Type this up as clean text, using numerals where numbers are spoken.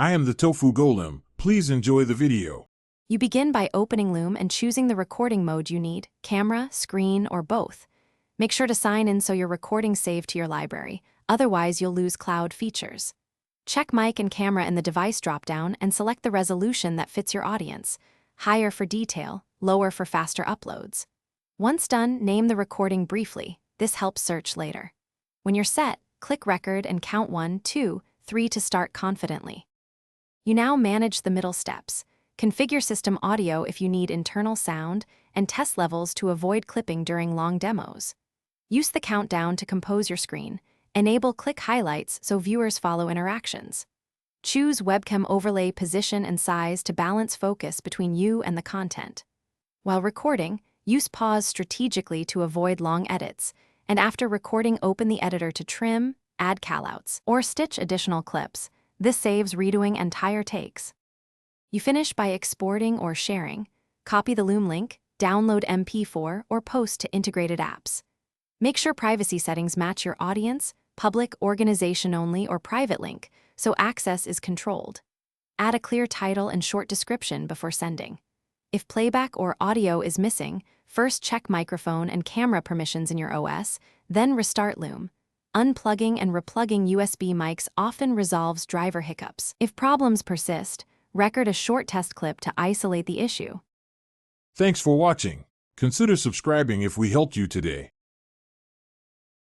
I am the Tofu Golem. Please enjoy the video. You begin by opening Loom and choosing the recording mode you need, camera, screen, or both. Make sure to sign in so your recording's saved to your library, otherwise you'll lose cloud features. Check mic and camera in the device dropdown and select the resolution that fits your audience, higher for detail, lower for faster uploads. Once done, name the recording briefly. This helps search later. When you're set, click record and count 1, 2, 3 to start confidently. You now manage the middle steps. Configure system audio if you need internal sound, and test levels to avoid clipping during long demos. Use the countdown to compose your screen. Enable click highlights so viewers follow interactions. Choose webcam overlay position and size to balance focus between you and the content. While recording, use pause strategically to avoid long edits, and after recording, open the editor to trim, add callouts, or stitch additional clips. This saves redoing entire takes. You finish by exporting or sharing. Copy the Loom link, download MP4, or post to integrated apps. Make sure privacy settings match your audience, public, organization only, or private link, so access is controlled. Add a clear title and short description before sending. If playback or audio is missing, first check microphone and camera permissions in your OS, then restart Loom. Unplugging and replugging USB mics often resolves driver hiccups. If problems persist, record a short test clip to isolate the issue. Thanks for watching. Consider subscribing if we helped you today.